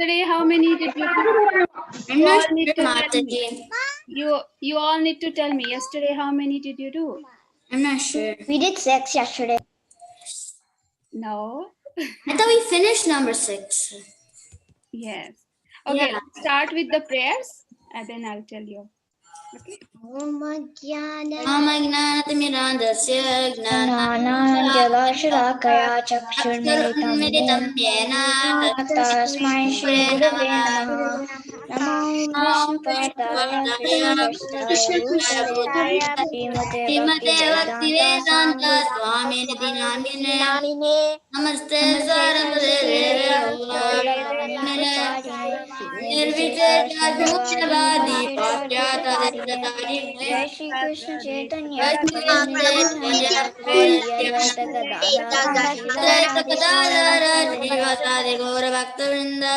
Yesterday, how many did you do? I'm You not all need sure, to tell me. Mataji. You all need to tell me. Yesterday, how many did you do? I'm not sure. We did 6 yesterday. No. I thought we finished number 6. Yes. Okay, Yeah. let's start with the prayers and then I'll tell you. Okay. Amagnanatimirandasya ज्ञानाञ्जलशलाकया चक्षुर्मिलितं Akshurmiritam yena तस्मै श्रीगुरवे नमः नमो विष्णुपादाय कृष्णपृष्ठाय भूतले श्रीमते Srimate Bhaktivedanta Bhaktivedanta Swami Nidhi Namine Namaste स्वामी Nirvicheta Jnanavadi Paschata Vedatarimne जय श्री कृष्ण चैतन्य प्रभु Vaishnava Shri Advaita Gadadhar Advaita श्रीवासादि Gadadhara Srivasadi Gaura Bhakta Vrinda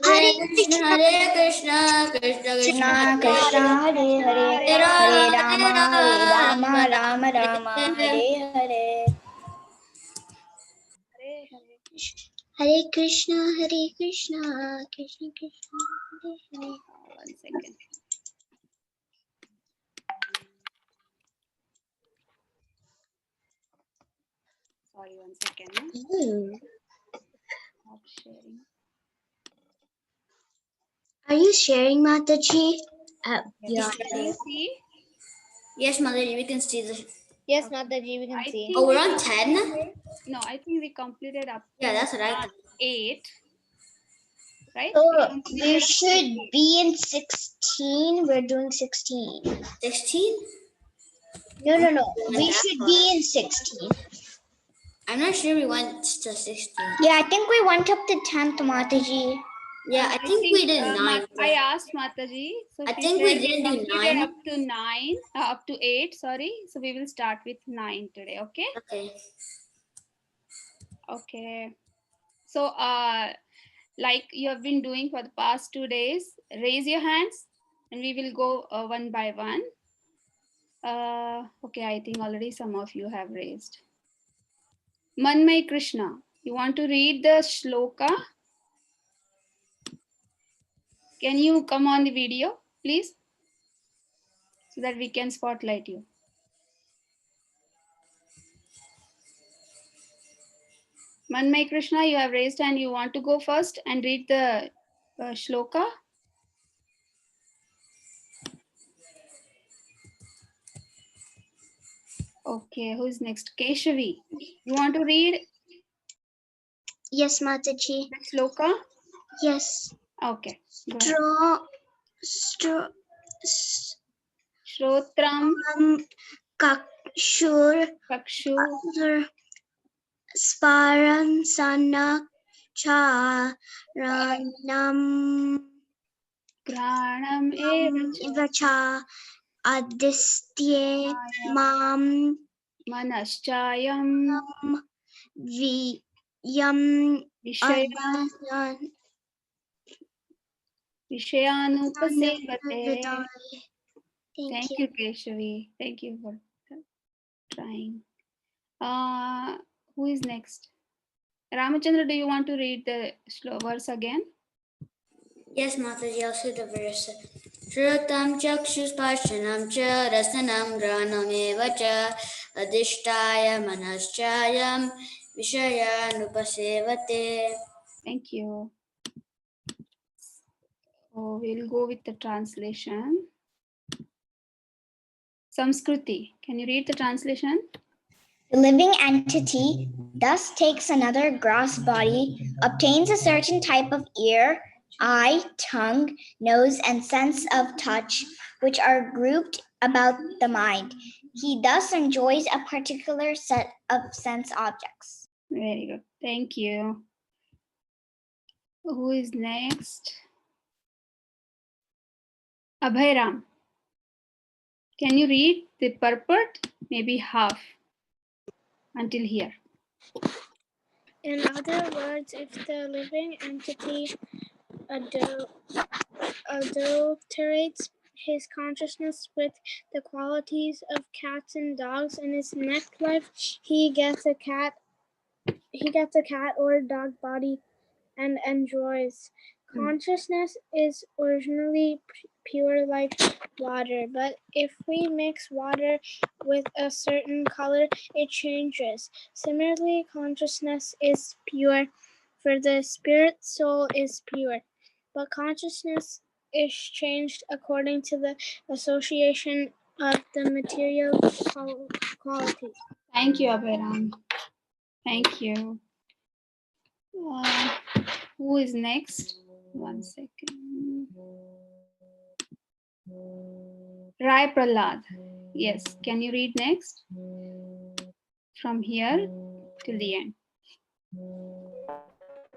Hare Krishna Krishna Krishna Krishna Hare Hare Hare Hare Rama Ram Hare Hare Rama Ram Ram Ram Hare Hare Hare Krishna, Krishna Krishna, Hare Hare. 1 second. Sorry, 1 second. Stop sharing. Are you sharing, Mataji? Yeah. Can you see? Yes, Mataji, we can see the. Yes, Mataji, we can I see. think Oh, we're on 10? no, I think we completed up Yeah, that's right. 8. Right? So we should be in 16. We're doing 16. 16? No. We should be in 16. I'm not sure we went to 16. Yeah, I think we went up to 10th, Mataji. Yeah, I think we did 9. I asked Mataji. So I she think said we didn't do completed 9. up to 9, up to 8, sorry. So we will start with 9 today, okay? Okay. Okay. So like you have been doing for the past 2 days, raise your hands and we will go one by one. Okay, I think already some of you have raised. Manmay Krishna, you want to read the shloka? Can you come on the video, please? So that we can spotlight you. Manmay Krishna, you have raised and you want to go first and read the shloka? Okay, who's next? Keshavi, you want to read Yes, Mataji. the shloka? Yes. Okay, go ahead. Shrotram Kakshur Kakshu Sparan Sana Charanam Granam Vacha Adistye Mam Manaschayam Viyam Vishayanupasevate. Thank Thank you, Keshavi. Thank you for trying. Who is next? Ramachandra, do you want to read the verse again? Yes, Mataji, I'll say the verse. Shrutam chakshusparshanam cha rasanam granameva cha adishtaya manaschayam vishayanupasevate. Thank you. Oh, we'll go with the translation. Samskruti, can you read the translation? The living entity thus takes another gross body, obtains a certain type of ear, eye, tongue, nose, and sense of touch, which are grouped about the mind. He thus enjoys a particular set of sense objects. Very good. Thank you. Who is next? Abhayram. Can you read the purport? Maybe half until here. In other words, if the living entity adulterates his consciousness with the qualities of cats and dogs in his next life, he gets a cat or dog body and enjoys Consciousness is originally pure like water, but if we mix water with a certain color, it changes. Similarly, consciousness is pure, for the spirit soul is pure, but consciousness is changed according to the association of the material qualities. Thank you, Abhiram. Thank you. Who is next? 1 second. Rai Prahlad. Yes, can you read next? From here till the end.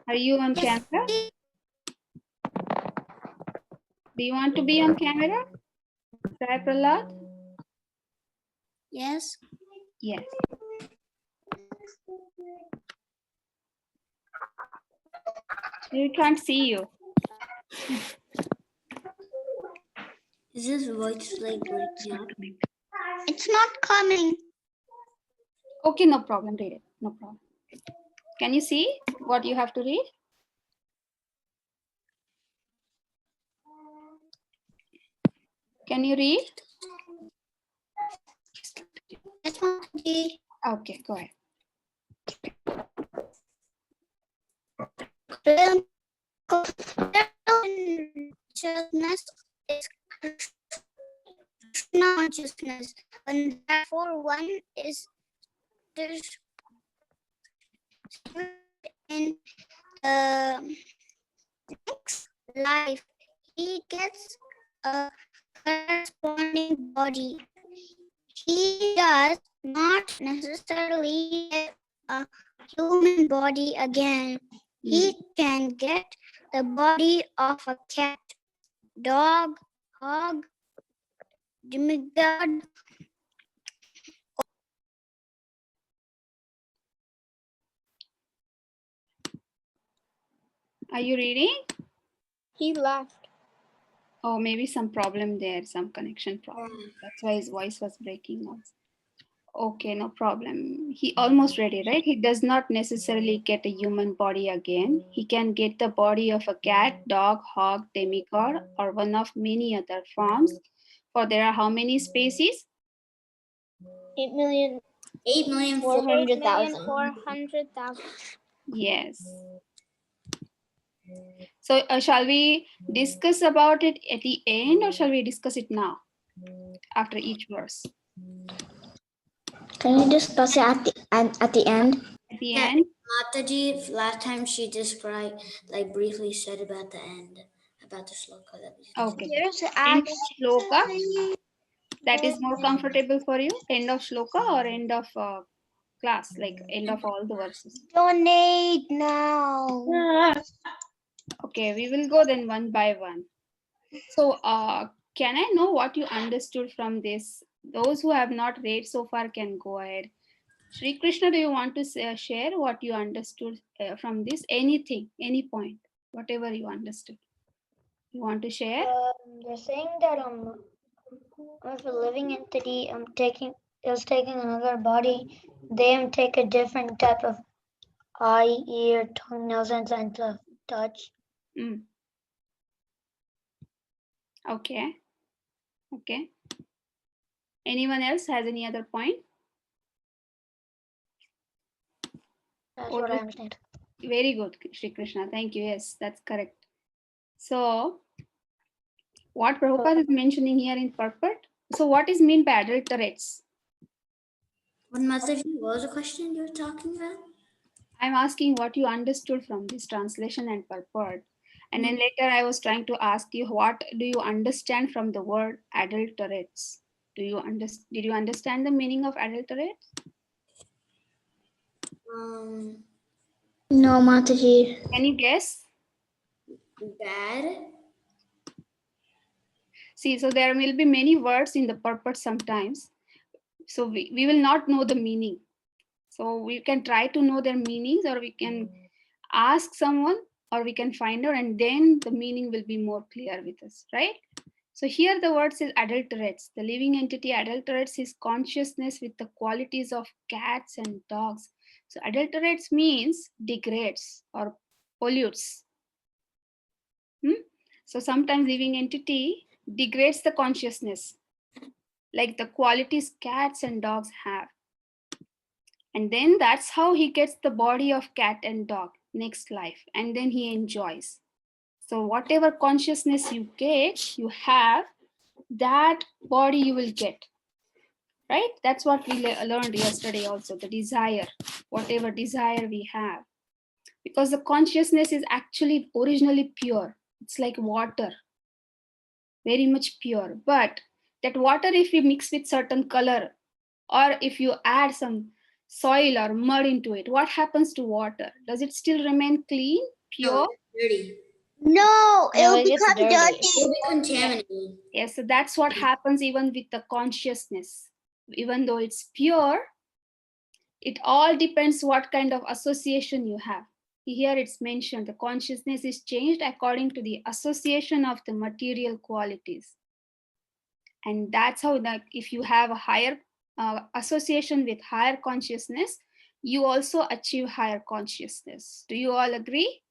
Are you on camera? Do you want to be on camera? Rai Prahlad? Yes. Yes. We can't see you. Is this voice like breaking up? It's not coming. Okay, no problem. Read it. No problem. Can you see what you have to read? Can you read? Yes, Mataji. Okay, go ahead. Consciousness is Krishna consciousness, and therefore one is in the next life. He gets a corresponding body. He does not necessarily get a human body again. He can get the body of a cat, dog, hog, demigod. Are you reading? He left. Oh, maybe some problem there, some connection problem. That's why his voice was breaking off. Okay, no problem. He almost ready, right? He does not necessarily get a human body again. He can get the body of a cat, dog, hog, demigod, or one of many other forms. For there are how many species? 8,400,000. 400,000. Yes. So shall we discuss about it at the end or shall we discuss it now? After each verse. Can you discuss it at the end? At the Yeah. end? Mataji, last time she described, like briefly said about the end, about the sloka that we Okay. There's End of shloka. actually That is more comfortable for you? End of shloka or end of class? Like end of all the verses? donate now. Okay, we will go then one by one. So can I know what you understood from this? Those who have not read so far can go ahead. Shri Krishna, do you want to share what you understood from this? Anything, any point, whatever you understood. You want to share? They're saying that if a living entity is taking another body, they take a different type of eye, ear, tongue, nose, and sense of touch. Mm. Okay. Okay. Anyone else has any other point? That's Or what I understand. very good, Shri Krishna. Thank you. Yes, that's correct. So, what Prabhupada is mentioning here in purport. So, what is mean by adulterates? What Mataji, what was the question you were talking about? I'm asking what you understood from this translation and purport. And then later I was trying to ask you, what do you understand from the word adulterates? Did you understand the meaning of adulterates? No, Mataji. Can you guess? Bad. See, so there will be many words in the purport sometimes. So we will not know the meaning. So we can try to know their meanings, or we can ask someone, or we can find out, and then the meaning will be more clear with us, right? So here the word says adulterates. The living entity adulterates his consciousness with the qualities of cats and dogs. So adulterates means degrades or pollutes. So sometimes living entity degrades the consciousness, like the qualities cats and dogs have. And then that's how he gets the body of cat and dog next life, and then he enjoys. So whatever consciousness you get, you have, that body you will get, right? That's what we learned yesterday also, the desire, whatever desire we have. Because the consciousness is actually originally pure. It's like water, very much pure. But that water, if you mix with certain color, or if you add some soil or mud into it, what happens to water? Does it still remain clean, pure? Dirty. No, No, it'll it gets become dirty. dirty. It'll be contaminated. Yes, so that's what happens even with the consciousness. Even though it's pure, it all depends what kind of association you have. Here it's mentioned the consciousness is changed according to the association of the material qualities. And that's how, that if you have a higher association with higher consciousness, you also achieve higher consciousness. Do you all agree?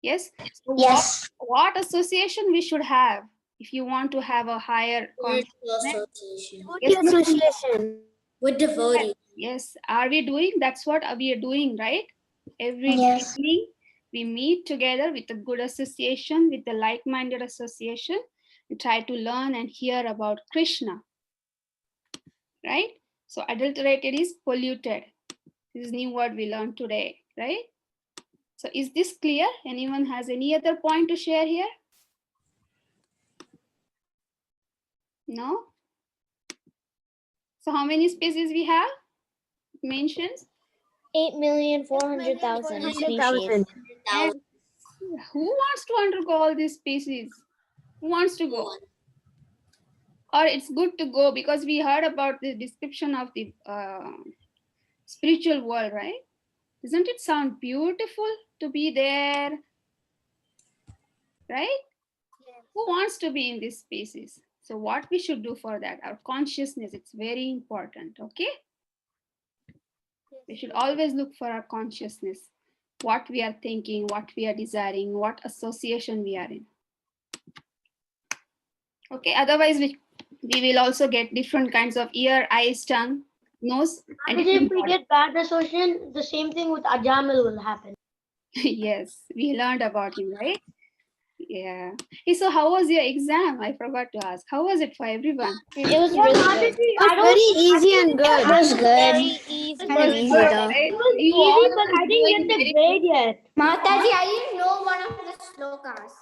Yes. So Yes. what association we should have if you want to have a higher Spiritual consciousness? association. With devotees. Yes, are we doing? That's what we are doing, right? Every Yes. evening we meet together with a good association, with a like-minded association, and try to learn and hear about Krishna, right? So adulterated is polluted. This is new word we learned today, right? So is this clear? Anyone has any other point to share here? No? So how many species we have? It mentions? 8,400,000 species. And who wants to undergo all these species? Who wants to go? Or it's good to go because we heard about the description of the spiritual world, right? Doesn't it sound beautiful to be there? Right? Who wants to be in this species? So what we should do for that? Our consciousness, it's very important, okay? We should always look for our consciousness, what we are thinking, what we are desiring, what association we are in. Okay, otherwise we will also get different kinds of ear, eyes, tongue, nose. And if we get bad association, the same thing with Ajamil will happen. Yes, we learned about him, right? Yeah. Hey, so how was your exam? I forgot to ask. How was it for everyone? It was really good. Very easy and good. It was good. Very easy. Kind of easy though. Right? It was You easy, all but were I didn't doing get the very grade yet. Mataji, I didn't know one of the slokas.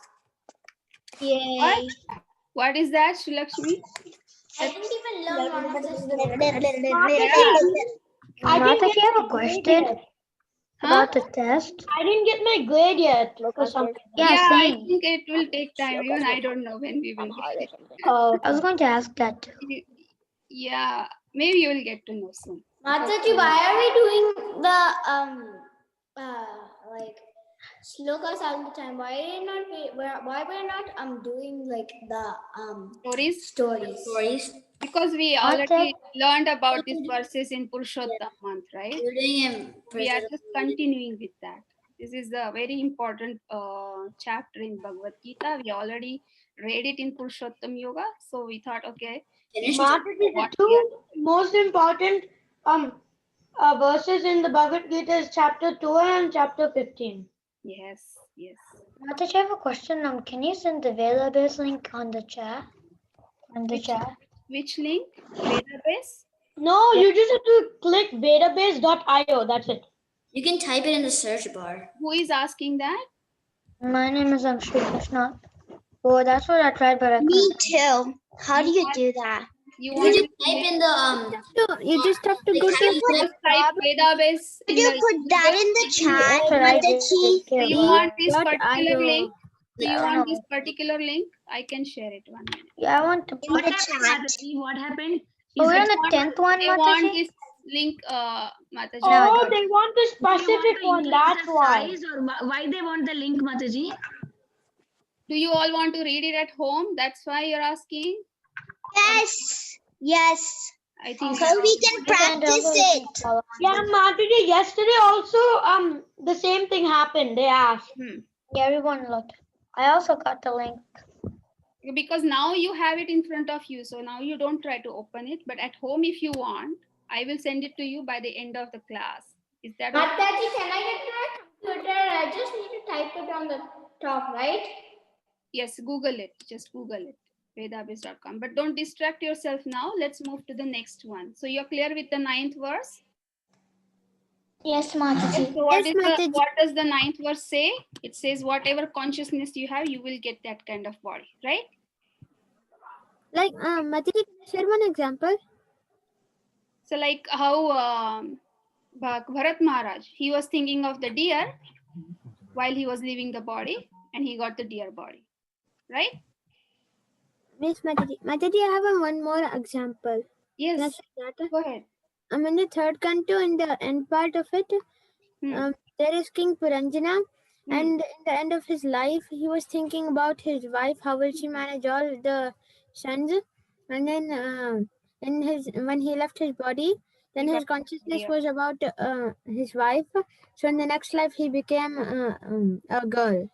What? What is that, Shilakshmi? I didn't even learn one of the slokas. I didn't Mataji, get I have my a grade question yet. about the test. I didn't get my grade yet for something. Yeah, I same. think it will take time. Even I don't know when we will get it. I was going to ask that too. Yeah, maybe you will get to know soon. Mataji, why are we doing the like slokas all the time? Why we're not doing like the stories? Because we already learned about these verses in Purushottam month, right? You're doing it. We are just continuing with that. This is a very important chapter in Bhagavad Gita. We already read it in Purushottam Yoga. So we thought, okay, Mataji, the two most important verses in the Bhagavad Gita is chapter 12 and chapter 15. yes, yes. Mataji, I have a question. Can you send the Veda-based link on the chat? Which link? Database? No, you just have to click database.io. That's it. You can type it in the search bar. Who is asking that? My name is Sri Krishna. Oh, that's what I tried, but I Me couldn't. too. How do you do that? You You want can to just type in the You just have to go to just type database Could in you the put that in the chat, That's what I Mataji? Do you want this But particular link? Do you I want know. this particular link? I can share it 1 minute. Yeah, I want to. In the chat. What happened? Oh, we're on the 10th one, They want Mataji? this link, Mataji. Oh, they want the specific one. That's why. Or why they want the link, Mataji? Do you all want to read it at home? That's why you're asking? Yes. I think So we can practice it. Yeah, Mataji, yesterday also the same thing happened. They asked. Yeah, everyone looked. I also got the link. Because now you have it in front of you. So now you don't try to open it, but at home, if you want, I will send it to you by the end of the class. Is that okay? Mataji, can I get my computer? I just need to type it on the top, right? Yes, Google it. Just Google it. Vedabis.com. But don't distract yourself now. Let's move to the next one. So you're clear with the 9th verse? Yes, Yes, Mataji. so what does the 9th verse say? It says whatever consciousness you have, you will get that kind of body, right? Like, Mataji, can I share one example? So like how Bharat Maharaj, he was thinking of the deer while he was leaving the body, and he got the deer body, right? Miss Mataji. Mataji, I have one more example. Can I Yes, share that? go ahead. I'm in the third canto, in the end part of it. There is King Puranjana, and in the end of his life, he was thinking about his wife. How will she manage all the sons? And then, when he left his body, then He his got consciousness deer. was about his wife. So in the next life, he became a girl.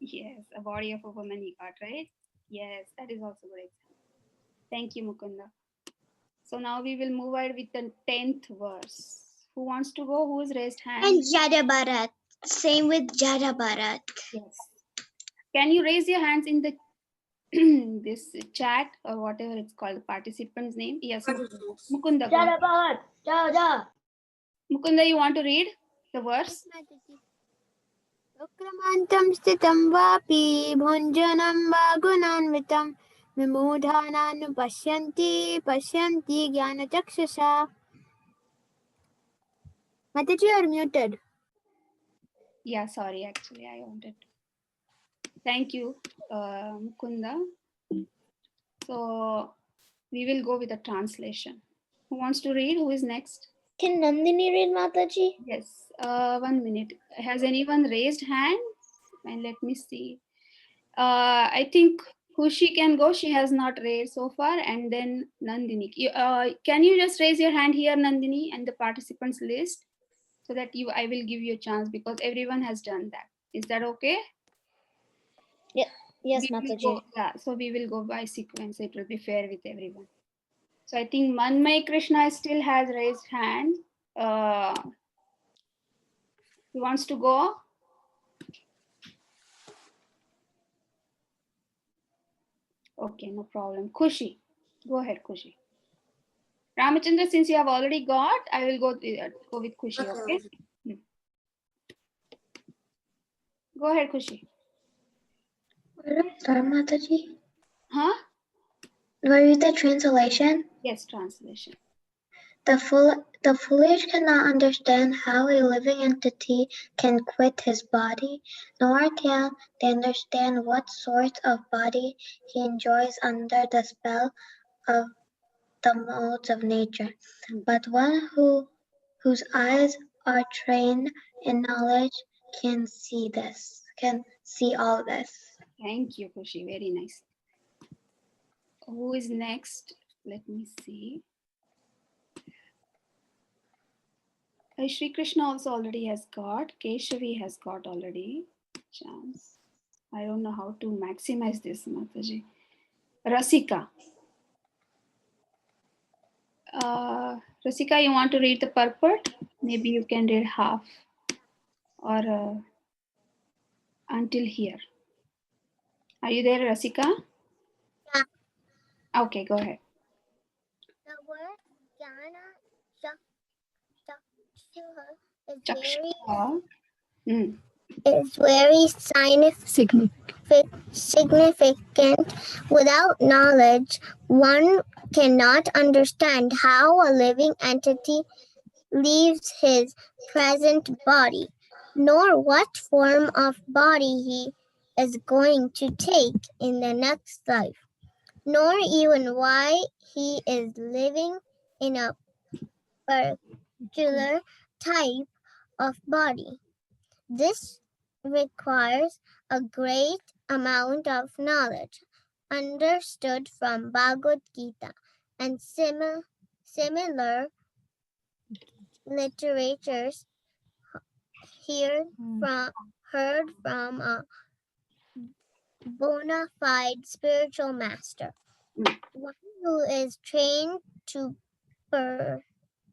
Yes, a body of a woman he got, right? Yes, that is also good example. Thank you, Mukunda. So now we will move ahead with the 10th verse. Who wants to go? Who is raised hand? And Jada Bharat. Same with Jada Bharat. Yes. Can you raise your hands in the this chat or whatever it's called, the participant's name? Yes, Mukunda. Go. Jada Bharat. Jada. Mukunda, you want to read the verse? Ukramantam stitam vapi bhunjanam va gunanvitam vimudhananu pashyanti jnana chakshasa. Mataji, you are muted. Yeah, sorry, actually, I wanted to. Thank you, Mukunda. So we will go with the translation. Who wants to read? Who is next? Can Nandini read, Mataji? Yes, 1 minute. Has anyone raised hand? And let me see. I think Khushi can go. She has not raised so far. And then Nandini. Can you just raise your hand here, Nandini, and the participants list so that I will give you a chance because everyone has done that. Is that okay? Yes, We will Mataji. go, yeah, so we will go by sequence. It will be fair with everyone. So I think Manmay Krishna still has raised hand. He wants to go. Okay, no problem. Khushi, go ahead, Khushi. Ramachandra, since you have already got, I will go with Khushi, okay? Go ahead, Khushi. Where do I start, Mataji? Huh? Do I read the translation? Yes, translation. The foolish cannot understand how a living entity can quit his body, nor can they understand what sort of body he enjoys under the spell of the modes of nature. But one whose eyes are trained in knowledge can see all this. Thank you, Khushi. Very nice. Who is next? Let me see. Shri Krishna also already has got. Keshavi has got already. Chance. I don't know how to maximize this, Mataji. Rasika. Rasika, you want to read the purport? Maybe you can read half or until here. Are you there, Rasika? Yeah. Okay, go ahead. The word jnana is very significant. Without knowledge, one cannot understand how a living entity leaves his present body, nor what form of body he is going to take in the next life, nor even why he is living in a particular type of body. This requires a great amount of knowledge understood from Bhagavad Gita and similar literatures heard from bona fide spiritual master. Mm. One who is trained to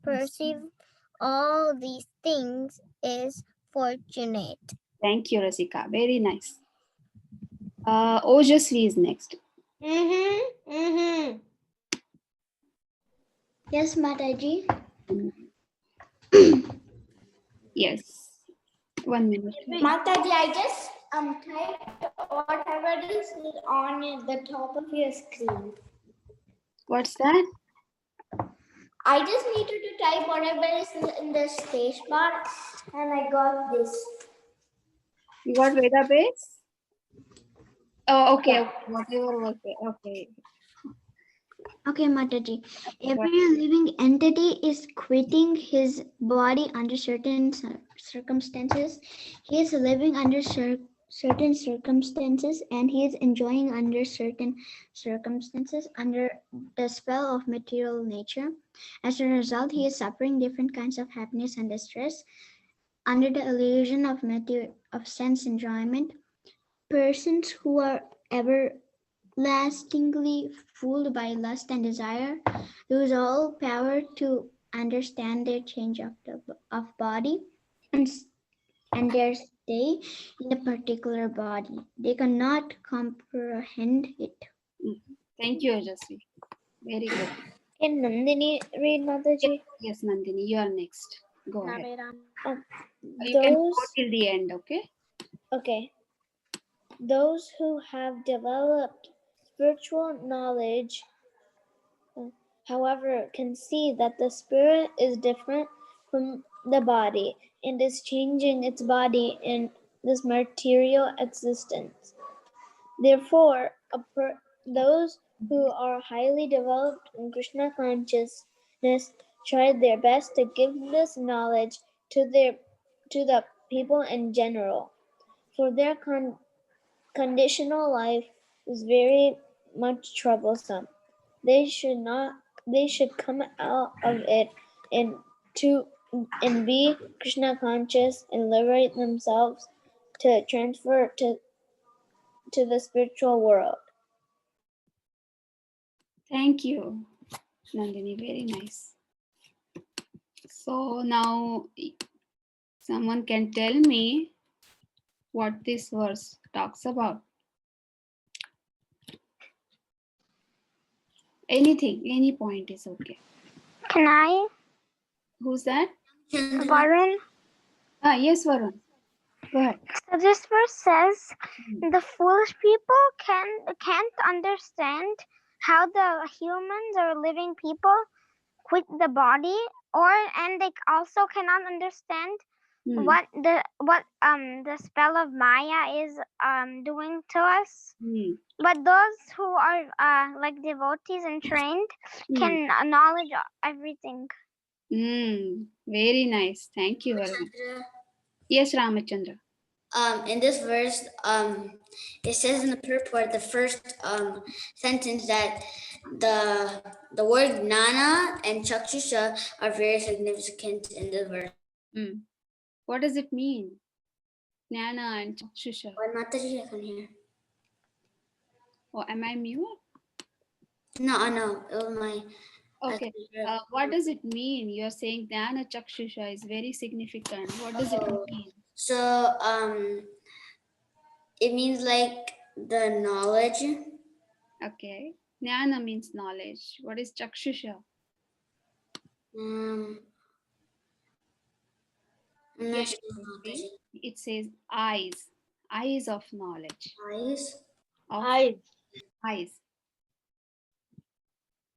perceive all these things is fortunate. Thank you, Rasika. Very nice. Ojasvi is next. Yes, Mataji. Yes. 1 minute. Mataji, I just typed whatever is on the top of your screen. What's that? I just needed to type whatever is in the space bar, and I got this. You got database? Oh, okay. Okay. Whatever was there. Okay. Okay, Mataji. Every living entity is quitting his body under certain circumstances. He is living under certain circumstances, and he is enjoying under certain circumstances under the spell of material nature. As a result, he is suffering different kinds of happiness and distress under the illusion of sense enjoyment. Persons who are everlastingly fooled by lust and desire lose all power to understand their change of body and their stay in a particular body. They cannot comprehend it. Thank you, Ojasvi. Very good. Can Nandini read, Mataji? Yes, Nandini, you are next. Go ahead. You can go Those, till the end, okay? okay. Those who have developed spiritual knowledge, however, can see that the spirit is different from the body and is changing its body in this material existence. Therefore, those who are highly developed in Krishna consciousness try their best to give this knowledge to the people in general, for their conditional life is very much troublesome. They should come out of it and be Krishna conscious and liberate themselves to transfer to the spiritual world. Thank you, Nandini. Very nice. So now someone can tell me what this verse talks about. Anything, any point is okay. Can I, Who's that? Varun? Yes, Varun. Go ahead. So this verse says the foolish people can't understand how the humans or living people quit the body, and they also cannot understand what the spell of Maya is doing to us. But those who are like devotees and trained can acknowledge everything. Very nice. Thank you, Varun. Yes, Ramachandra. In this verse, it says in the purport, the first sentence, that the word Nana and Chakshusha are very significant in the verse. What does it mean? Jnana and Chakshusha. Why Mataji, I can hear. Oh, am I mute? No, it was my. Okay. What does it mean? You're saying Jnana Chakshusha is very significant. What does it mean? So it means like the knowledge. Okay. Jnana means knowledge. What is Chakshusha? I'm not sure. It says eyes. Eyes of knowledge. Eyes. Eyes.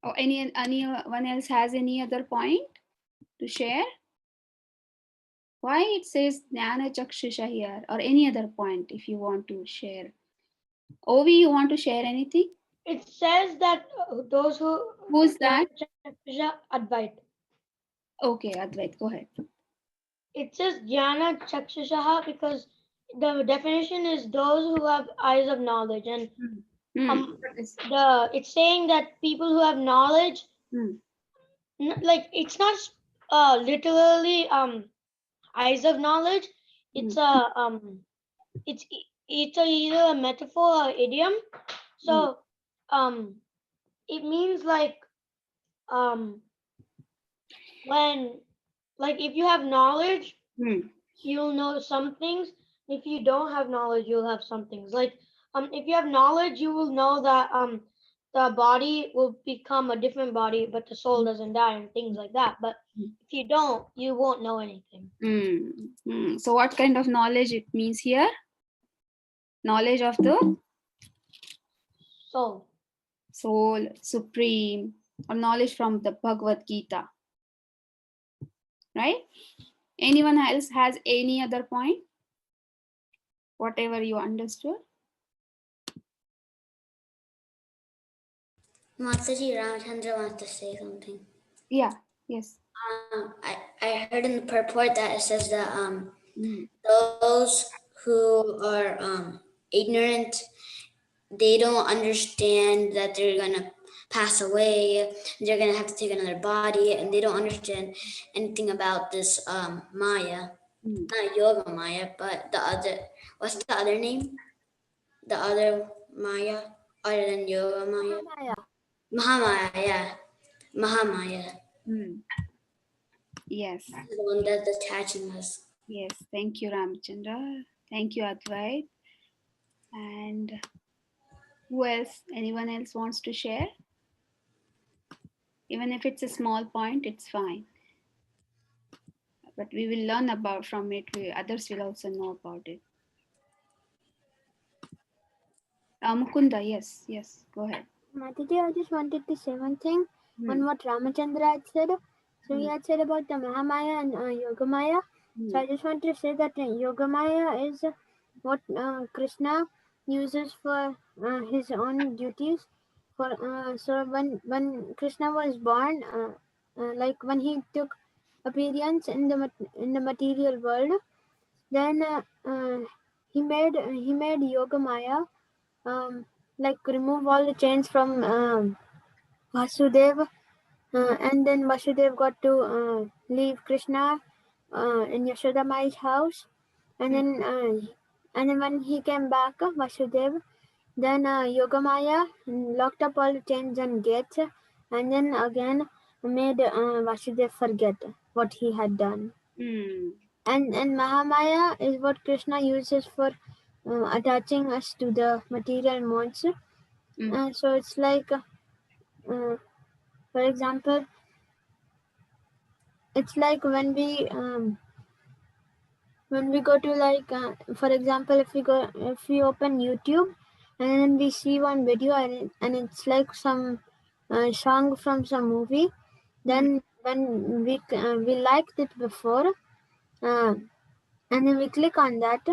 Oh, anyone else has any other point to share? Why it says Jnana Chakshusha here, or any other point if you want to share? Ovi, you want to share anything? It says that those who. Who's that? Advait. Okay, Advait, go ahead. It says Jnana Chakshusha because the definition is those who have eyes of knowledge, and it's saying that people who have knowledge, like it's not literally eyes of knowledge. It's It's either a metaphor or idiom. So, it means like when, like, if you have knowledge, you'll know some things. If you don't have knowledge, you'll have some things. Like, if you have knowledge, you will know that the body will become a different body, but the soul doesn't die and things like that. But if you don't, you won't know anything. So what kind of knowledge it means here? Knowledge of the Soul. soul, supreme, or knowledge from the Bhagavad Gita. Right? Anyone else has any other point? Whatever you understood? Mataji, Ramachandra wants to say something. Yeah, yes. I heard in the purport that it says that those who are ignorant, they don't understand that they're gonna pass away. They're gonna have to take another body, and they don't understand anything about this Maya, not Yoga Maya, but the other. What's the other name? The other Maya, other than Yoga Maya. Mahamaya, yeah. Mahamaya. Yes. The one that's attaching us. Yes. Thank you, Ramchandra. Thank you, Advait. And who else? Anyone else wants to share? Even if it's a small point, it's fine. But we will learn about from it. Others will also know about it. Mukunda, yes, go ahead. Mataji, I just wanted to say one thing on what Ramachandra had said. So he had said about the Mahamaya and Yogamaya. So I just wanted to say that Yogamaya is what Krishna uses for his own duties. So when Krishna was born, like when he took appearance in the material world, then he made Yogamaya, like remove all the chains from Vasudev, and then Vasudev got to leave Krishna in Yashoda Mai's house, and then when he came back, Vasudev, then Yogamaya locked up all the chains and gates, and then again made Vasudev forget what he had done. And Mahamaya is what Krishna uses for attaching us to the material modes. So it's like, for example, it's like when we go to, like, for example, if we open YouTube and then we see one video and it's like some song from some movie, then when we liked it before, and then we click on that,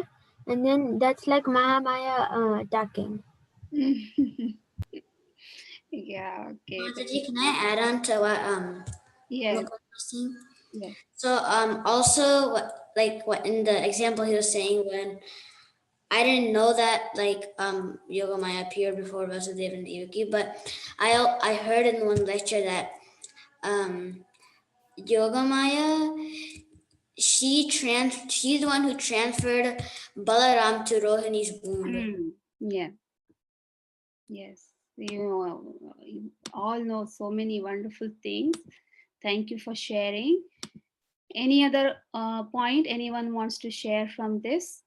and then that's like Mahamaya attacking. Yeah, okay. Mataji, can I add on to what Yes. Mukund was saying? Yes. So also what in the example he was saying, when I didn't know that Yoga Maya appeared before Vasudev and Devaki, but I heard in one lecture that Yoga Maya, she's the one who transferred Balaram to Rohini's womb. Yeah. Yes. You all know so many wonderful things. Thank you for sharing. Any other point anyone wants to share from this?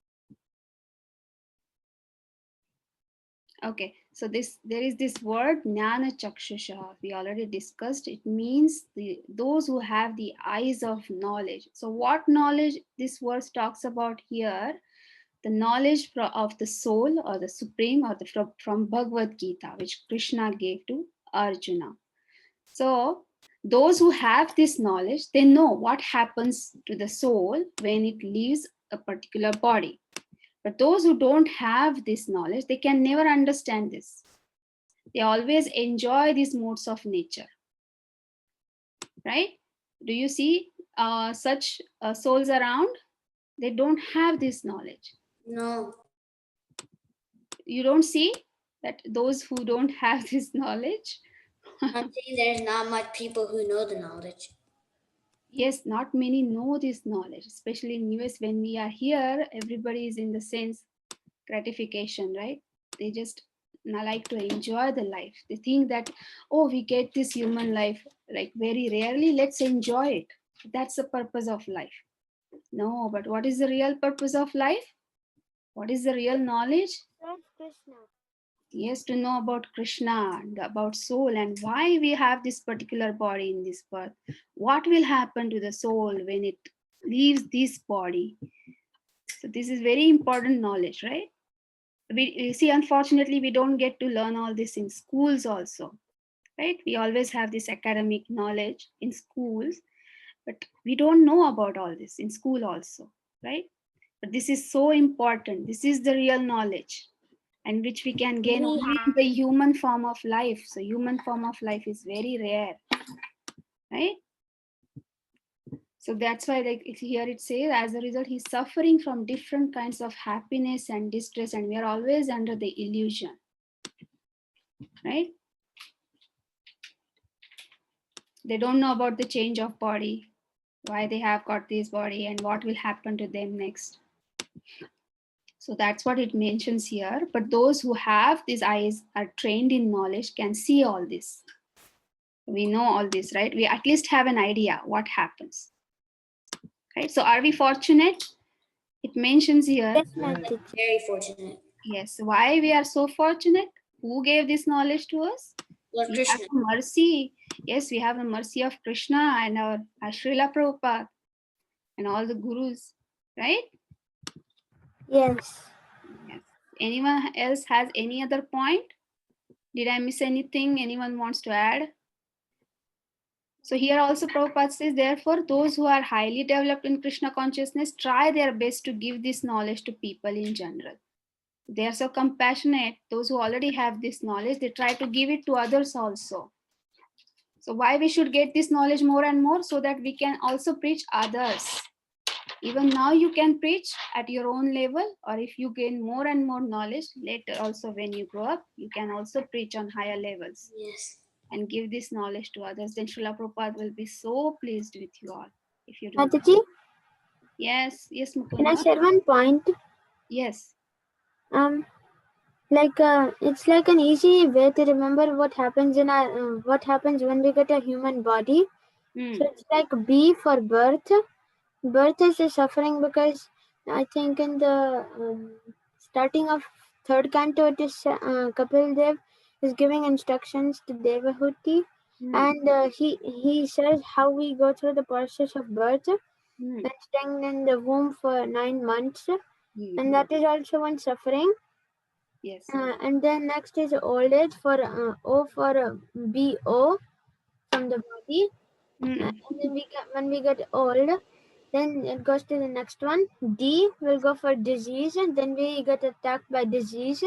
Okay, so there is this word Jnana Chakshusha. We already discussed. It means those who have the eyes of knowledge. So what knowledge this verse talks about here? The knowledge of the soul or the supreme, or from Bhagavad Gita, which Krishna gave to Arjuna. So those who have this knowledge, they know what happens to the soul when it leaves a particular body. But those who don't have this knowledge, they can never understand this. They always enjoy these modes of nature. Right? Do you see such souls around? They don't have this knowledge. No. You don't see that those who don't have this knowledge? I'm saying there's not much people who know the knowledge. Yes, not many know this knowledge, especially in US. When we are here, everybody is in the sense gratification, right? They just like to enjoy the life. They think that, oh, we get this human life like very rarely, let's enjoy it. That's the purpose of life. No, but what is the real purpose of life? What is the real knowledge? Lord Krishna. Yes, to know about Krishna, about soul, and why we have this particular body in this birth. What will happen to the soul when it leaves this body? So this is very important knowledge, right? We see, unfortunately, we don't get to learn all this in schools also, right? We always have this academic knowledge in schools, but we don't know about all this in school also, right? But this is so important. This is the real knowledge, and which we can gain only in the human form of life. So human form of life is very rare, right? So that's why, like here it says, as a result, he's suffering from different kinds of happiness and distress, and we are always under the illusion, right? They don't know about the change of body, why they have got this body, and what will happen to them next. So that's what it mentions here. But those who have these eyes, are trained in knowledge, can see all this. We know all this, right? We at least have an idea what happens, right? So are we fortunate? It mentions here. Yes, Mataji. Very fortunate. Yes. Why we are so fortunate? Who gave this knowledge to us? Lord We have Krishna. the mercy. Yes, we have the mercy of Krishna and our Srila Prabhupada and all the gurus, right? Yes. Yes. Anyone else has any other point? Did I miss anything? Anyone wants to add? So here also Prabhupada says, therefore, those who are highly developed in Krishna consciousness try their best to give this knowledge to people in general. They are so compassionate. Those who already have this knowledge, they try to give it to others also. So why we should get this knowledge more and more? So that we can also preach others. Even now you can preach at your own level, or if you gain more and more knowledge later also when you grow up, you can also preach on higher levels. Yes. And give this knowledge to others. Then Srila Prabhupada will be so pleased with you all if you do. Mataji, Yes, yes, can I Mukunda. share one point? Yes. It's like an easy way to remember what happens in our what happens when we get a human body. So it's like B for birth. Birth is a suffering because I think in the starting of third canto, it is Kapil Dev is giving instructions to Devahuti, and he says how we go through the process of birth and staying in the womb for 9 months, and that is also one suffering. Yes. And then next is old age for O for BO from the body. And then when we get old, then it goes to the next one. D will go for disease, and then we get attacked by disease.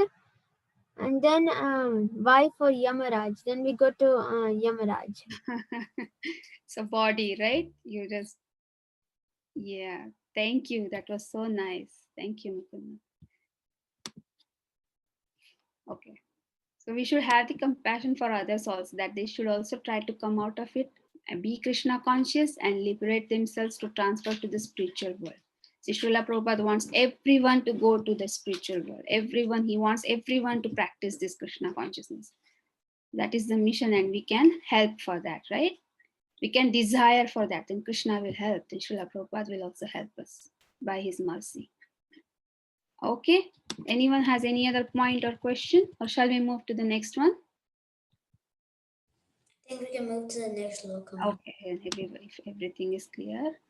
And then Y for Yamaraj. Then we go to Yamaraj. So body, right? You just, yeah. Thank you. That was so nice. Thank you, Mukunda. Okay. So we should have the compassion for others also, that they should also try to come out of it and be Krishna conscious and liberate themselves to transfer to the spiritual world. See, Srila Prabhupada wants everyone to go to the spiritual world. Everyone, he wants everyone to practice this Krishna consciousness. That is the mission, and we can help for that, right? We can desire for that, then Krishna will help. Then Srila Prabhupada will also help us by his mercy. Okay. Anyone has any other point or question, or shall we move to the next one? I think we can move to the next local. Okay, if everything is clear.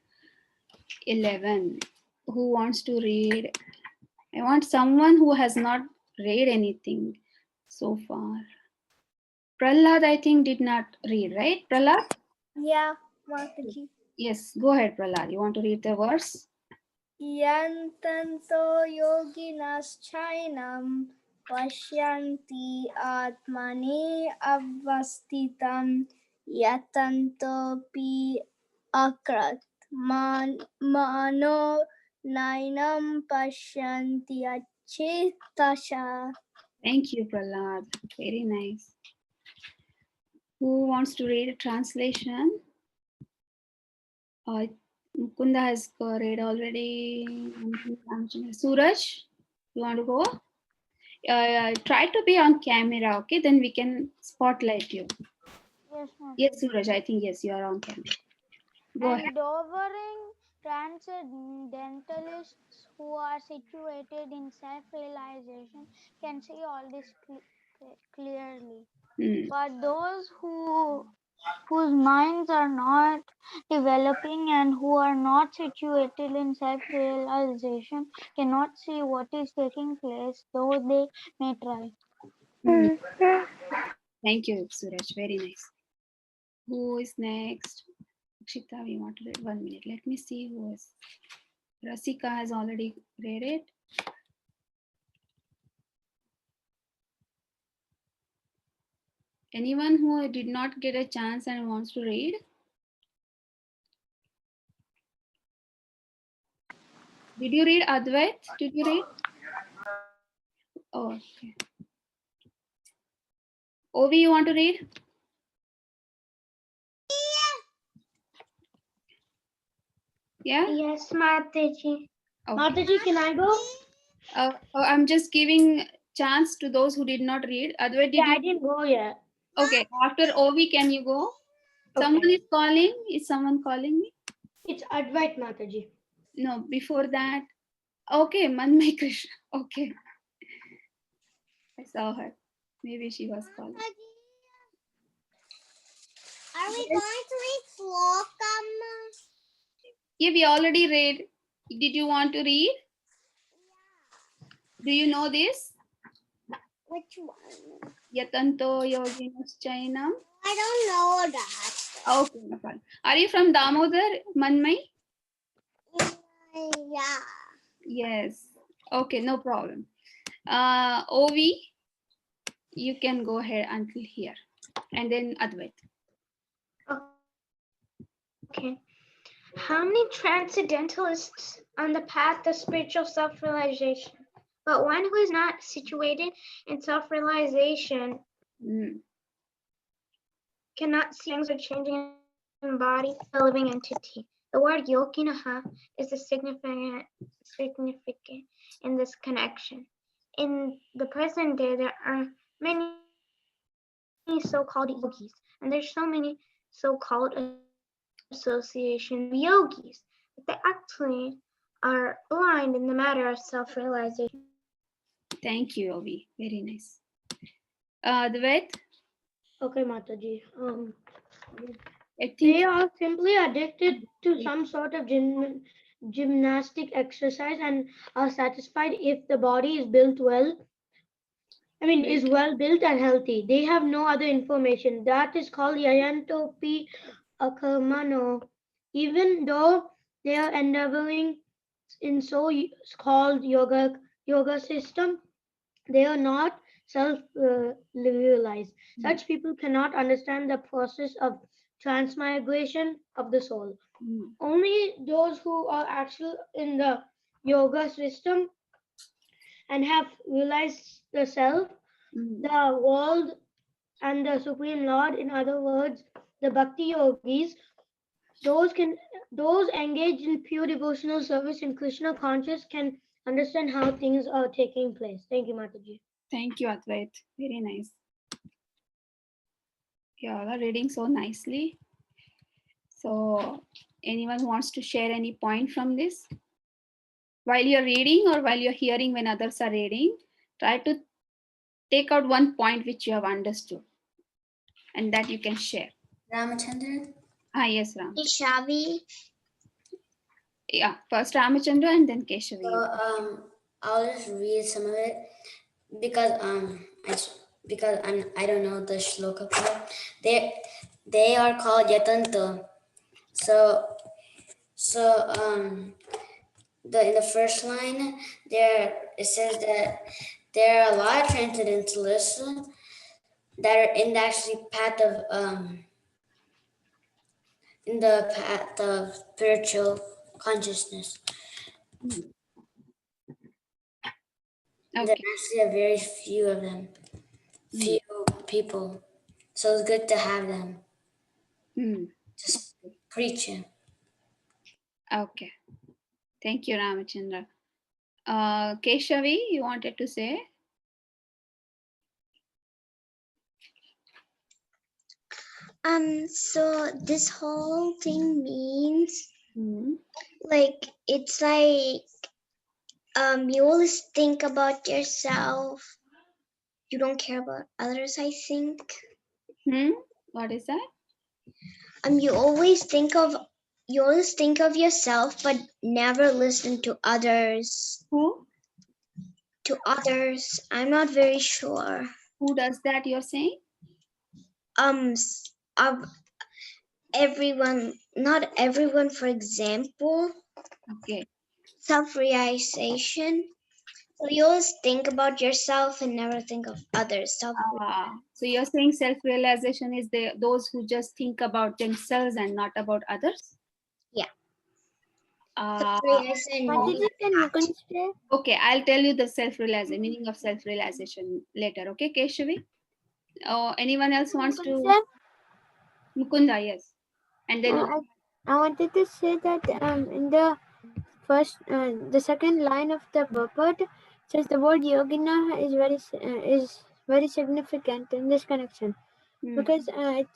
11. Who wants to read? I want someone who has not read anything so far. Prahlad, I think, did not read, right? Prahlad? Yeah, Mataji. Yes, go ahead, Prahlad. You want to read the verse? Yantanto yoginaschainam pashyanti atmani avastitam yatanto pi akrat mano nainam pashyanti achitasha. Thank you, Prahlad. Very nice. Who wants to read a translation? Mukunda has read already. Suraj, you want to go? try to be on camera, okay? Then we can spotlight you. Yes, Mataji. Yes, Suraj, I think yes, you are on camera. Go ahead. Enduring transcendentalists who are situated in self-realization can see all this clearly. But those whose minds are not developing and who are not situated in self-realization cannot see what is taking place, though they may try. Thank you, Suraj. Very nice. Who is next? Akshita, we want to read 1 minute. Let me see who is. Rasika has already read it. Anyone who did not get a chance and wants to read? Did you read Advait? Did you read? Oh, okay. Ovi, you want to read? Yeah? Yes, Mataji. Okay. Mataji, can I go? I'm just giving chance to those who did not read. Advait, did I you? didn't go yet. Okay, after Ovi, can you go? Okay. Someone is calling. Is someone calling me? It's Advait, Mataji. No, before that. Okay, Manmay Krishna. Okay. I saw her. Maybe she was calling. Are we going to read Slokam? Yeah, we already read. Did you want to read? Do you know this? Which one? Yatanto Yoginuschainam. I don't know that. Okay, no problem. Are you from Damodar, Manmay? Yeah. Yes. Okay, no problem. Ovi, you can go ahead until here. And then Advait. Okay. How many transcendentalists on the path of spiritual self-realization? But one who is not situated in self-realization cannot see things are changing in body, a living entity. The word yokinaha is the significant in this connection. In the present day, there are many so-called yogis, and there's so many so-called associations of yogis, but they actually are blind in the matter of self-realization. Thank you, Ovi. Very nice. Advait? Okay, Mataji. I think They are simply addicted to some sort of gymnastic exercise and are satisfied if the body is built well. Is well built and healthy. They have no other information. That is called Yayantopi Akamano. Even though they are endeavoring in so-called yoga system, they are not self-realized. Such people cannot understand the process of transmigration of the soul. Only those who are actually in the yoga system and have realized the self, the world, and the Supreme Lord, in other words, the Bhakti yogis, those engaged in pure devotional service in Krishna conscious can understand how things are taking place. Thank you, Mataji. Thank you, Advait. Very nice. You all are reading so nicely. So, anyone wants to share any point from this? While you're reading or while you're hearing when others are reading, try to take out one point which you have understood and that you can share. Ramachandran? Yes, Ram. Shavi. Yeah, first Ramachandra and then Keshavi. So, I'll just read some of it because I don't know the shloka part. They are called yatanto. So in the first line there it says that there are a lot of transcendentalists that are in the actually path of in the path of spiritual consciousness. Okay. There actually are very few of them, few people. So it's good to have them. Just preach him. Okay. Thank you, Ramachandra. Keshavi, you wanted to say? So this whole thing means Hmm. like it's like you always think about yourself. You don't care about others, I think. What is that? You always think of yourself, but never listen to others. Who? To others, I'm not very sure. Who does that? You're saying? Of everyone, not everyone. For example, Okay. self-realization. So you always think about yourself and never think of others. So you're saying self-realization is those who just think about themselves and not about others? Yeah. Self-realization. Okay, I'll tell you the self-realization, meaning of self-realization later. Okay, Keshavi? Anyone else wants to? Mukunda, yes. And then I wanted to say that in the the second line of the purport says the word yogina is very significant in this connection because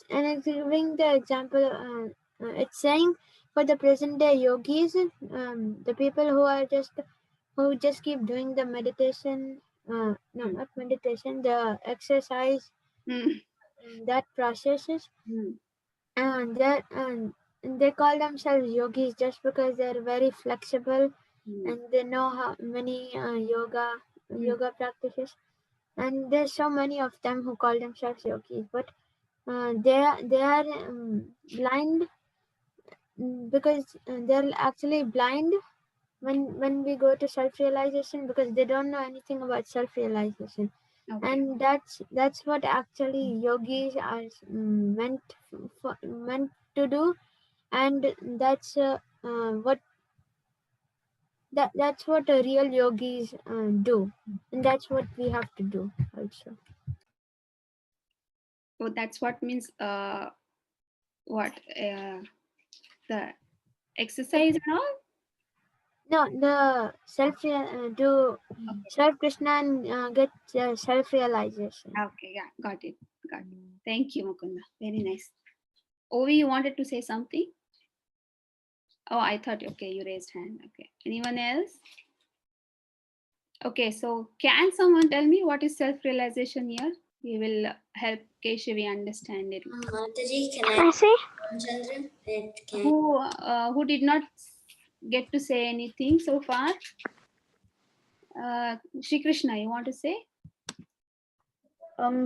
it's giving the example. It's saying for the present day yogis, the people who just keep doing the meditation. No, not meditation. The exercise that processes, and they call themselves yogis just because they're very flexible and they know how many yoga practices, and there's so many of them who call themselves yogis, but they are blind because they're actually blind when we go to self-realization because they don't know anything about self-realization. Okay. And that's what actually yogis are meant to do, and that's that's what real yogis do, and that's what we have to do also. So that's what means what the exercise and all? No, the do serve Krishna and get self-realization. Okay, yeah, got it. Thank you, Mukunda. Very nice. Ovi, you wanted to say something? Oh, I thought, okay, you raised hand. Okay. Anyone else? Okay, so can someone tell me what is self-realization here? We will help Keshavi understand it. Mataji, can I say? Chandra? Who did not get to say anything so far? Shri Krishna, you want to say?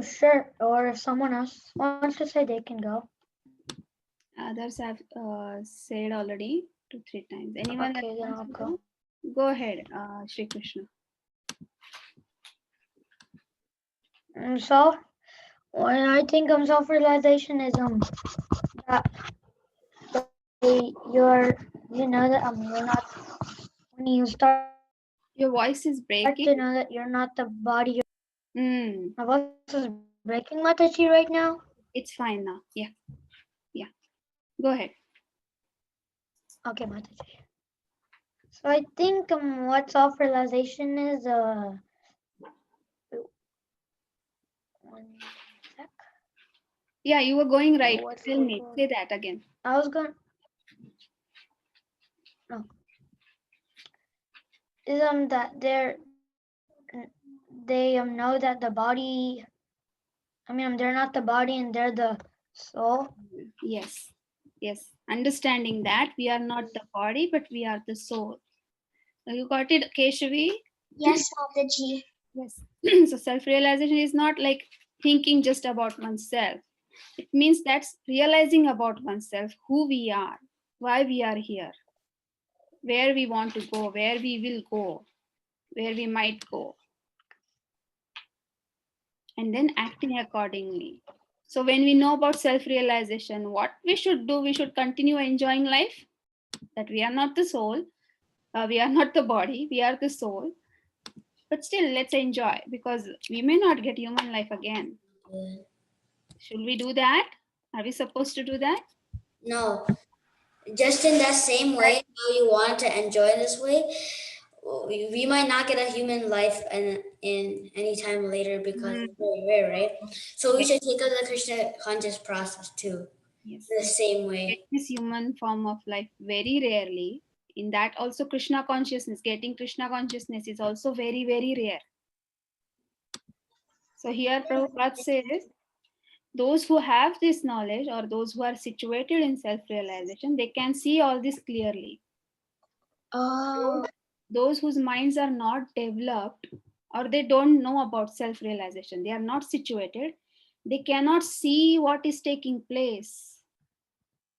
Sure. Or if someone else wants to say, they can go. Others have said already 2-3 times. Anyone Okay, else then wants I'll to go. go? Go ahead, Shri Krishna. So, when I think self-realization is that you know that you're not, when you start Your voice is to breaking. know that you're not the body. Mm, My voice is breaking, Mataji, right now. it's fine now. Yeah. Yeah. Go ahead. Okay, Mataji. So I think what self-realization is one sec. Yeah, you were going right. What's Tell the me. word? Say that again. I was going. No. Is that they know that the body. I mean, they're not the body and they're the soul. Yes. Yes. Understanding that we are not the body, but we are the soul. You got it, Keshavi? Yes, Mataji. Yes. So self-realization is not like thinking just about oneself. It means that's realizing about oneself, who we are, why we are here, where we want to go, where we will go, where we might go, and then acting accordingly. So when we know about self-realization, what we should do, we should continue enjoying life, that we are not the soul, we are not the body, we are the soul. But still, let's enjoy because we may not get human life again. Should we do that? Are we supposed to do that? No, just in that same way, how you want to enjoy this way, we might not get a human life in any time later because it's very rare, right? So we should take up the Krishna conscious process too. Yes. the same Get way. this human form of life very rarely. In that also Krishna consciousness, getting Krishna consciousness is also very, very rare. So here Prabhupada says, those who have this knowledge or those who are situated in self-realization, they can see all this clearly. Oh. Those whose minds are not developed or they don't know about self-realization, they are not situated, they cannot see what is taking place,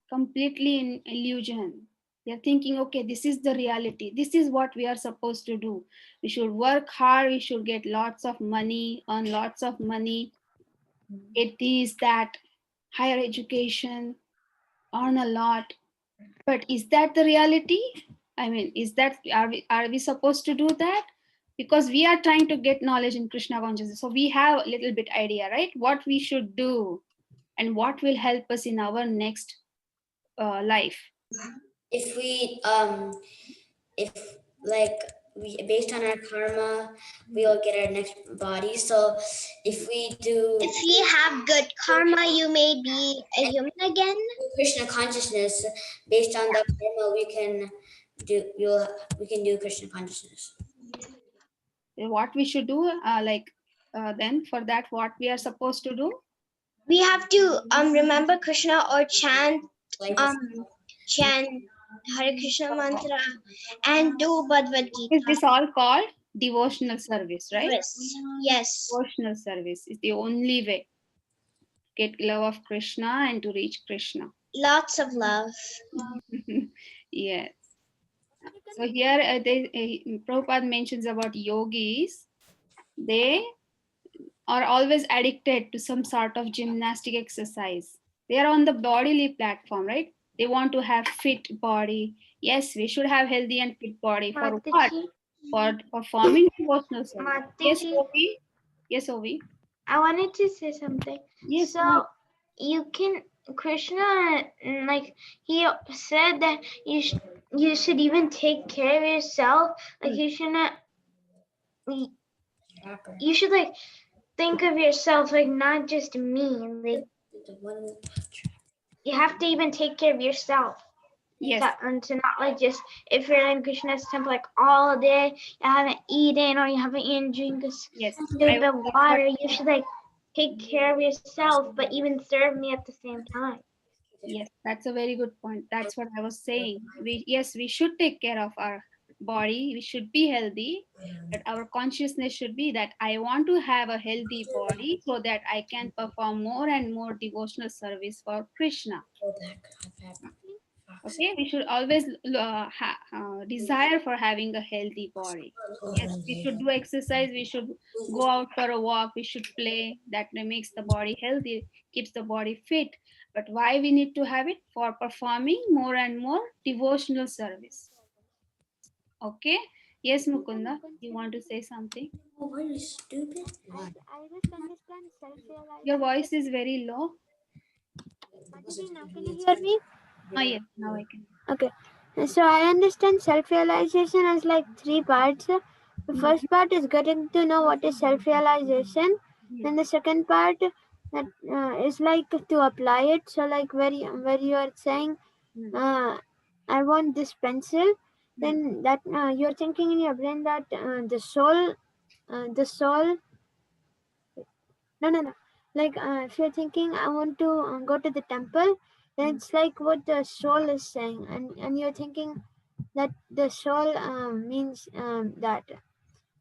completely in illusion. They're thinking, okay, this is the reality, this is what we are supposed to do, we should work hard, we should get lots of money, earn lots of money, get this, that, higher education, earn a lot. But is that the reality? I mean, is that, are we supposed to do that? Because we are trying to get knowledge in Krishna consciousness, so we have a little bit idea, right, what we should do and what will help us in our next life. If we if like we based on our karma, we'll get our next body. So if we do If you have good karma, you may be a human again. Krishna consciousness, based on the karma, we can do Krishna consciousness. What we should do, then for that, what we are supposed to do? We have to remember Krishna or chant Like chant Hare Krishna mantra and do Bhagavad Is Gita. this all called devotional service, right? Yes. Devotional service is the only way to get love of Krishna and to reach Krishna. Lots of love. Yes. So here Prabhupada mentions about yogis. They are always addicted to some sort of gymnastic exercise. They are on the bodily platform, right? They want to have fit body. Yes, we should have healthy and fit body. For what? Mataji, For performing devotional service. Yes, Mataji, Ovi. Yes, Ovi. I wanted to say something. Yes. So you can Krishna, like he said that you should even take care of yourself. Like you shouldn't. You should like think of yourself like not just me. Like you have to even take care of yourself. Yes. And to not like just if you're in Krishna's temple like all day, you haven't eaten or you haven't even drink a Yes. sip of water. You should like take care of yourself, but even serve me at the same time. Yes, that's a very good point. That's what I was saying. We should take care of our body. We should be healthy, but our consciousness should be that I want to have a healthy body so that I can perform more and more devotional service for Krishna. Okay, we should always desire for having a healthy body. Yes, we should do exercise, we should go out for a walk, we should play. That makes the body healthy, keeps the body fit. But why we need to have it? For performing more and more devotional service. Okay. Yes, Mukunda, you want to say something? oh, are you stupid? I just understand self-realization. Your voice is very low. Now can you hear me? Oh yes, now I can. Okay. So I understand self-realization as like three parts. The first part is getting to know what is self-realization. Then the second part that is like to apply it. So like where you are saying, I want this pencil. Then that you're thinking in your brain that the soul. No. Like if you're thinking I want to go to the temple, then it's like what the soul is saying, and you're thinking that the soul means that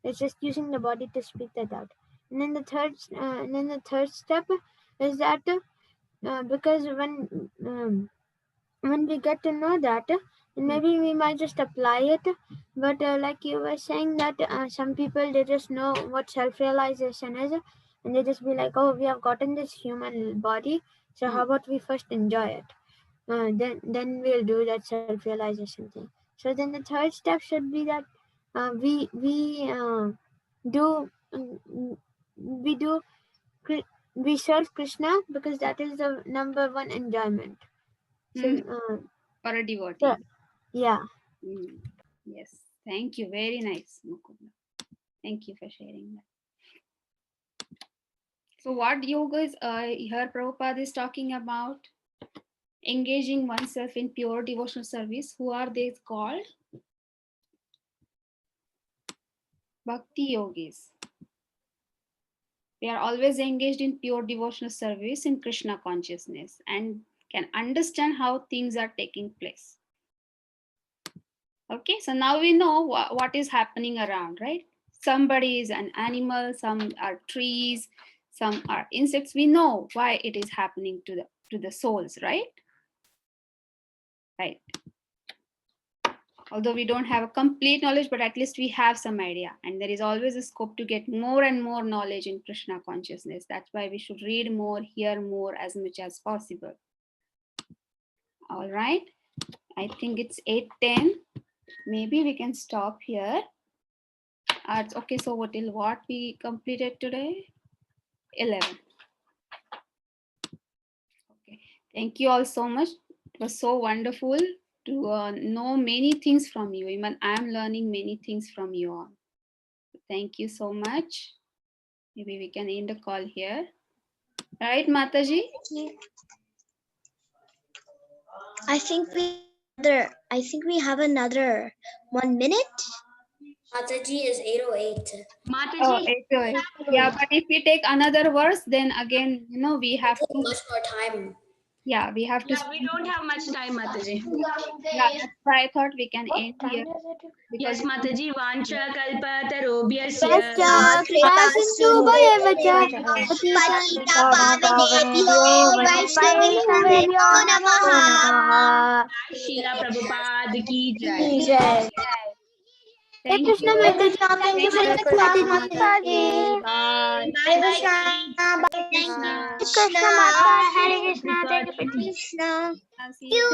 it's just using the body to speak that out. And then the third step is that because when we get to know that, maybe we might just apply it. But like you were saying that some people they just know what self-realization is, and they just be like, oh, we have gotten this human body, so how about we first enjoy it, then we'll do that self-realization thing. So then the third step should be that do we do we serve Krishna because that is the number one enjoyment. So For a devotee. yeah. Yes. Thank you. Very nice, Mukunda. Thank you for sharing that. So what yoga is here Prabhupada is talking about? engaging oneself in pure devotional service. Who are they called? Bhakti yogis. They are always engaged in pure devotional service in Krishna consciousness and can understand how things are taking place. Okay, so now we know what is happening around, right? Somebody is an animal, some are trees, some are insects. We know why it is happening to the souls, right? Right. Although we don't have a complete knowledge, but at least we have some idea. And there is always a scope to get more and more knowledge in Krishna consciousness. That's why we should read more, hear more as much as possible. All right. I think it's 8:10. Maybe we can stop here. Okay, so till what we completed today? 11. Okay. Thank you all so much. It was so wonderful to know many things from you. Even I'm learning many things from you all. Thank you so much. Maybe we can end the call here. Right, Mataji? I think we have another 1 minute. Mataji is 8:08. Oh, Mataji, 8:08. Yeah, but if we take another verse, then again, we have to. Much more time. Yeah, we have to. yeah, we don't have much time, Mataji. Yeah, that's why I thought we can end here. Yes, Mataji, Vancha Kalpatarobhyasya. Kripasintu Patita Pavanebhyo Vaishnavebhyo Namaha. Srila Prabhupada ki jai. Thank Krishna you. Mataji. Thank you for the class, Mataji. Bye. Hare Krishna. Hare Krishna Mataji. Krishna. Thank you. See you.